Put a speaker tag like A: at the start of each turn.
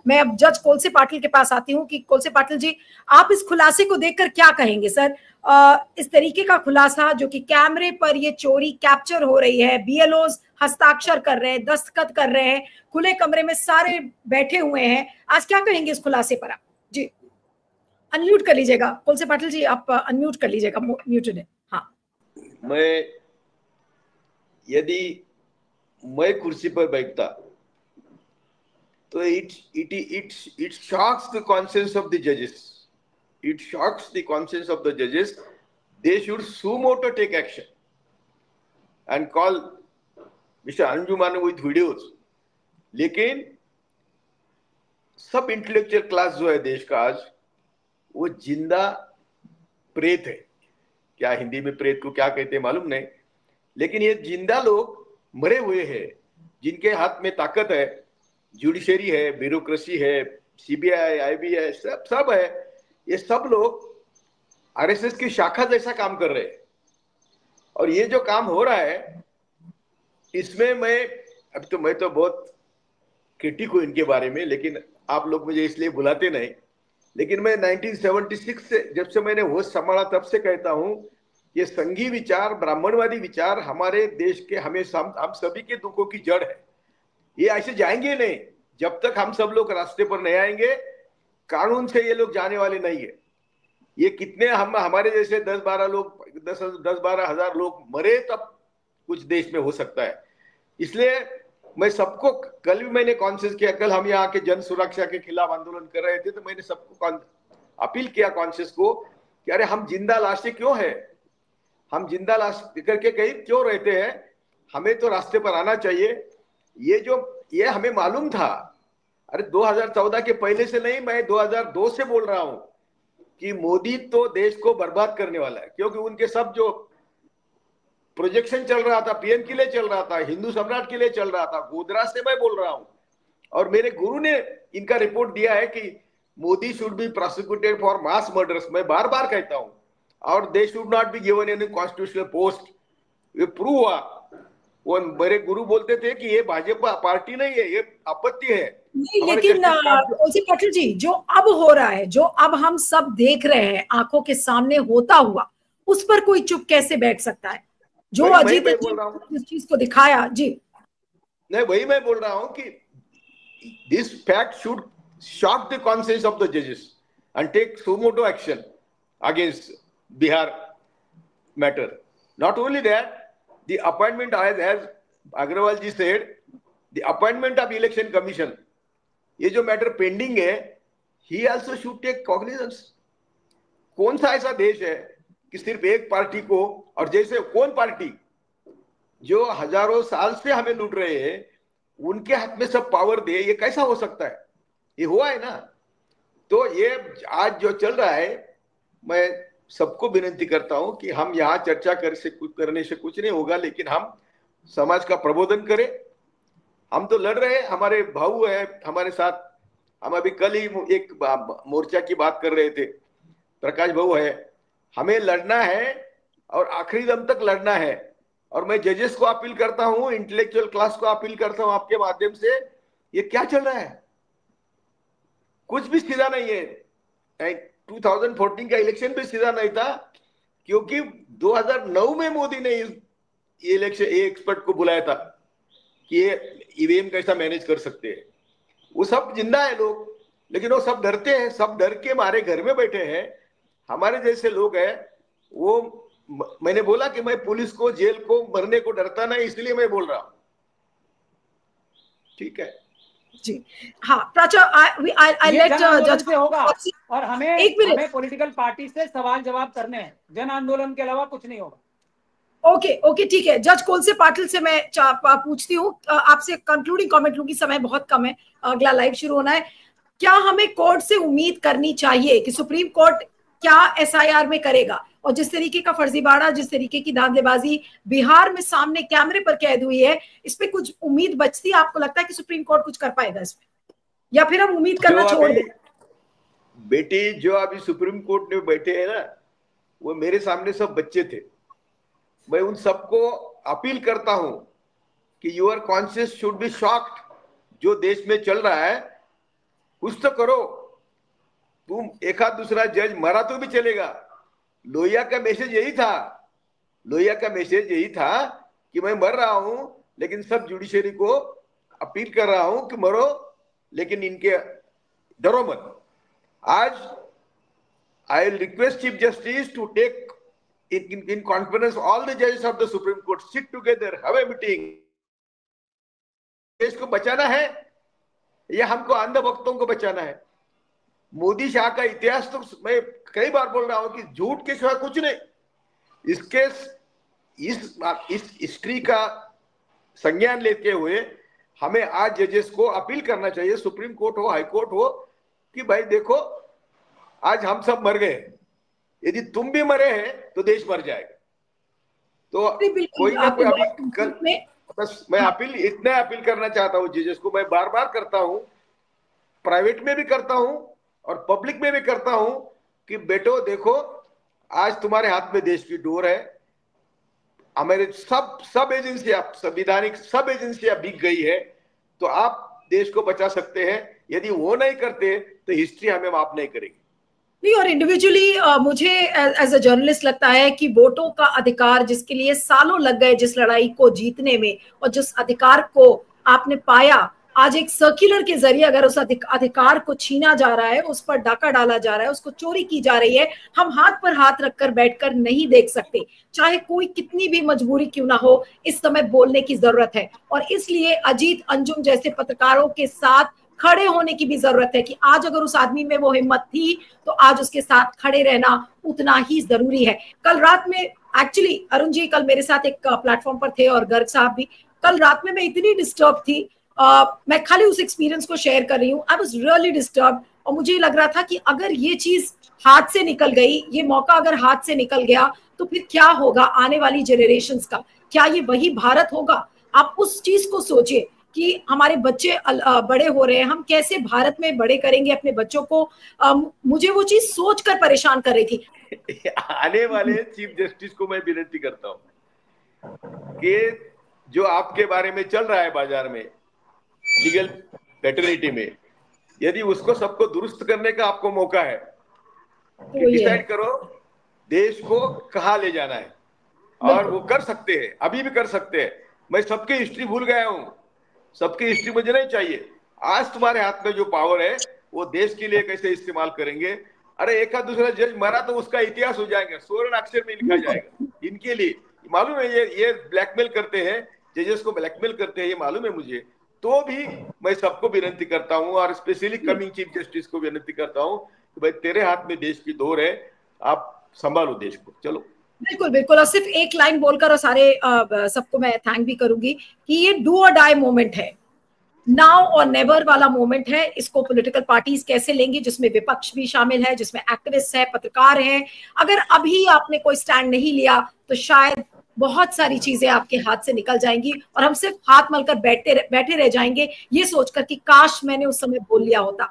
A: मैं अब जज कोलसे पाटिल के पास आती हूँ कि कोलसे पाटिल जी, आप इस खुलासे को देखकर क्या कहेंगे सर? इस तरीके का खुलासा जो कि कैमरे पर ये चोरी कैप्चर हो रही है, बीएलओज हस्ताक्षर कर रहे हैं, दस्तखत कर रहे हैं, खुले कमरे में सारे बैठे हुए हैं, आज क्या कहेंगे इस खुलासे पर आप? जी अनम्यूट कर लीजिएगा कोलसे पाटिल जी, आप अनम्यूट कर लीजिएगा, म्यूटेड है। हाँ,
B: यदि मैं कुर्सी पर बैठता तो it shocks the conscience of the judges. It shocks the conscience of the judges. They should suo motu take action and call Mr. Anjuman with videos. लेकिन सब इंटेलेक्चुअल क्लास जो है देश का आज, वो जिंदा प्रेत है। क्या हिंदी में प्रेत को क्या कहते हैं मालूम नहीं, लेकिन ये जिंदा लोग मरे हुए हैं जिनके हाथ में ताकत है, जुडिशरी है, ब्यूरोक्रेसी है, सीबीआई, आईबीआई, सब है। ये सब लोग आरएसएस की शाखा जैसा काम कर रहे हैं। और ये जो काम हो रहा है, इसमें मैं तो बहुत क्रिटिक हूं इनके बारे में, लेकिन आप लोग मुझे इसलिए बुलाते नहीं। लेकिन मैं 1976 से जब से मैंने होश संभाला तब से कहता हूं, ये संघी विचार, ब्राह्मणवादी विचार हमारे देश के हम सभी के दुखों की जड़ है। ये ऐसे जाएंगे नहीं जब तक हम सब लोग रास्ते पर नहीं आएंगे। कानून से ये लोग जाने वाले नहीं है। ये कितने हमारे जैसे 10-12 हजार लोग मरे तब कुछ देश में हो सकता है। इसलिए मैं सबको, कल भी मैंने कॉन्शियस किया, कल हम यहाँ के जन सुरक्षा के खिलाफ आंदोलन कर रहे थे, तो मैंने सबको अपील किया कॉन्शियस को कि अरे हम जिंदा लाशें क्यों है, हम जिंदा लाश करके कहीं क्यों रहते हैं, हमें तो रास्ते पर आना चाहिए। ये हमें मालूम था, अरे 2014 के पहले से नहीं, मैं 2002 से बोल रहा हूं कि मोदी तो देश को बर्बाद करने वाला है, क्योंकि उनके सब जो प्रोजेक्शन चल रहा था, पीएम के लिए चल रहा था, हिंदू सम्राट के लिए चल रहा था, गोधरा से मैं बोल रहा हूं। और मेरे गुरु ने इनका रिपोर्ट दिया है कि Modi should be prosecuted for mass murders. मैं बार बार कहता हूं, और they should not be given any constitutional post. ये प्रूव हुआ। वो मेरे गुरु बोलते थे कि ये भाजपा पार्टी नहीं है, ये आपत्ति है।
A: नहीं, लेकिन कोलसे पाटिल जी, जो अब हो रहा है, जो अब हम सब देख रहे हैं आंखों के सामने होता हुआ, उस पर कोई चुप कैसे बैठ सकता है? जो अजीत जिस चीज को दिखाया, जी
B: नहीं, वही मैं बोल रहा हूं कि this fact should shock the conscience of the जजेस and take suo motu action against Bihar matter. Not only that, the appointment, as Agrawal ji said, the appointment of election commission, ये जो मैटर पेंडिंग है, he also should take cognizance। कौन सा ऐसा देश है कि सिर्फ एक पार्टी को, और जैसे कौन पार्टी जो हजारों साल से हमें लूट रहे हैं, उनके हाथ में सब पावर दे, ये कैसा हो सकता है? ये हुआ है ना। तो ये आज जो चल रहा है, मैं सबको विनती करता हूं कि हम यहाँ चर्चा करने से कुछ नहीं होगा, लेकिन हम समाज का प्रबोधन करें। हम तो लड़ रहे हैं, हमारे भाऊ है हमारे साथ। हम अभी कल ही एक मोर्चा की बात कर रहे थे, प्रकाश भाऊ है। हमें लड़ना है और आखिरी दम तक लड़ना है। और मैं जजेस को अपील करता हूं, इंटेलेक्चुअल क्लास को अपील करता हूं आपके माध्यम से, ये क्या चल रहा है? कुछ भी सीधा नहीं है। 2014 का इलेक्शन भी सीधा नहीं था, क्योंकि 2009 में मोदी ने ये इलेक्शन एक्सपर्ट को बुलाया था कि ये ईवीएम कैसा मैनेज कर सकते हैं। वो सब जिंदा है लोग, लेकिन वो सब डरते हैं, सब डर के मारे घर में बैठे हैं। हमारे जैसे लोग हैं, वो मैंने बोला कि मैं पुलिस को, जेल को, मरने को डरता नहीं, इसलिए मैं बोल रहा हूं। ठीक है
A: जी, हाँ प्राचा, आई लेट जज
C: से होगा। और हमें पॉलिटिकल पार्टी से सवाल जवाब करने हैं, जन आंदोलन के अलावा कुछ नहीं होगा।
A: ओके ठीक है। जज कोलसे पाटिल से मैं पूछती हूँ, आपसे कंक्लूडिंग कमेंट लूंगी, समय बहुत कम है, अगला लाइव शुरू होना है। क्या हमें कोर्ट से उम्मीद करनी चाहिए कि सुप्रीम कोर्ट क्या एसआईआर में करेगा? और जिस तरीके का फर्जीवाड़ा, जिस तरीके की धांधलेबाजी बिहार में सामने कैमरे पर कैद हुई है, इस पे कुछ उम्मीद बचती है? आपको लगता है कि सुप्रीम कोर्ट कुछ कर पाएगा इसमें, या फिर हम उम्मीद करना छोड़ दें?
B: बेटी, जो अभी सुप्रीम कोर्ट में बैठे हैं ना, वो मेरे सामने सब बच्चे थे। मैं उन सबको अपील करता हूं कि your conscious should be shocked, जो देश में चल रहा है कुछ तो करो। तुम एक आध दूसरा जज मरा तो भी चलेगा। लोहिया का मैसेज यही था, लोहिया का मैसेज यही था कि मैं मर रहा हूं लेकिन सब जुडिशरी को अपील कर रहा हूं कि मरो, लेकिन इनके डरो मत। आज I will request chief justice to take in conference all the judges of the Supreme Court, sit together, have a meeting। देश को बचाना है या हमको अंधभक्तों को बचाना है? मोदी शाह का इतिहास तो मैं कई बार बोल रहा हूं कि झूठ के सिवा कुछ नहीं। इसके इस हिस्ट्री का संज्ञान लेते हुए हमें आज जजेस को अपील करना चाहिए, सुप्रीम कोर्ट हो, हाई कोर्ट हो, कि भाई देखो आज हम सब मर गए, यदि तुम भी मरे हैं तो देश मर जाएगा। तो कोई ना कोई अभी कल बस मैं इतना अपील करना चाहता हूं जजेस को, मैं बार बार करता हूं, प्राइवेट में भी करता हूं और पब्लिक में भी करता हूं कि बेटो देखो आज तुम्हारे हाथ में देश की डोर है। हमारे सब एजेंसियां, संविधानिक सब एजेंसियां बिक गई है, तो आप देश को बचा सकते हैं। यदि वो नहीं करते तो हिस्ट्री हमें माफ नहीं करेगी।
A: नहीं, और इंडिविजुअली मुझे एज अ जर्नलिस्ट लगता है कि वोटों का अधिकार जिसके लिए सालों लग गए जिस लड़ाई को जीतने में, और जिस अधिकार को आपने पाया, आज एक सर्कुलर के जरिए अगर उस अधिकार को छीना जा रहा है, उस पर डाका डाला जा रहा है, उसको चोरी की जा रही है, हम हाथ पर हाथ रखकर बैठकर नहीं देख सकते। चाहे कोई कितनी भी मजबूरी क्यों ना हो, इस समय बोलने की जरूरत है। और इसलिए अजीत अंजुम जैसे पत्रकारों के साथ खड़े होने की भी जरूरत है कि आज अगर उस आदमी में वो हिम्मत थी तो आज उसके साथ खड़े रहना उतना ही जरूरी है। कल रात में एक्चुअली अरुण जी कल मेरे साथ एक प्लेटफॉर्म पर थे और गर्ग साहब भी, कल रात में मैं इतनी डिस्टर्ब थी, मैं खाली उस एक्सपीरियंस को शेयर कर रही हूँ। आई वाज रियली डिस्टर्ब और मुझे लग रहा था कि अगर ये चीज हाथ से निकल गई, ये मौका अगर हाथ से निकल गया तो फिर क्या होगा आने वाली जनरेशंस का? क्या ये वही भारत होगा? आप उस चीज को सोचिए कि हमारे बच्चे बड़े हो रहे हैं, हम कैसे भारत में बड़े करेंगे अपने बच्चों को? मुझे वो चीज सोचकर परेशान कर रही थी।
B: आने वाले चीफ जस्टिस को मैं विनती करता हूं कि जो आपके बारे में चल रहा है बाजार में, लीगल पैटर्निटी में, यदि उसको सबको दुरुस्त करने का आपको मौका है, डिसाइड करो देश को कहाँ ले जाना है, और वो कर सकते हैं, अभी भी कर सकते हैं। मैं सबकी हिस्ट्री भूल गया हूँ, सबकी हिस्ट्री मुझे नहीं चाहिए। आज तुम्हारे हाथ में जो पावर है वो देश के लिए कैसे इस्तेमाल करेंगे। अरे एक दूसरा जज मरा तो उसका इतिहास हो जाएगा, स्वर्ण अक्षर में लिखा जाएगा। इनके लिए मालूम है ये ब्लैकमेल करते हैं, जजेस को ब्लैकमेल करते हैं, ये मालूम है मुझे। तो भी मैं सबको विनती करता हूँ और स्पेशली कमिंग चीफ जस्टिस को विनती करता हूँ कि भाई तेरे हाथ में देश की डोर है, आप संभालो देश को। चलो
A: बिल्कुल बिल्कुल। और सिर्फ एक लाइन बोलकर और सारे सबको मैं थैंक भी करूंगी कि ये डू और डाई मोमेंट है, नाउ और नेवर वाला मोमेंट है। इसको पॉलिटिकल पार्टीज कैसे लेंगी, जिसमें विपक्ष भी शामिल है, जिसमें एक्टिविस्ट है, पत्रकार हैं। अगर अभी आपने कोई स्टैंड नहीं लिया तो शायद बहुत सारी चीजें आपके हाथ से निकल जाएंगी और हम सिर्फ हाथ मलकर बैठे रह जाएंगे ये सोचकर कि काश मैंने उस समय बोल लिया होता।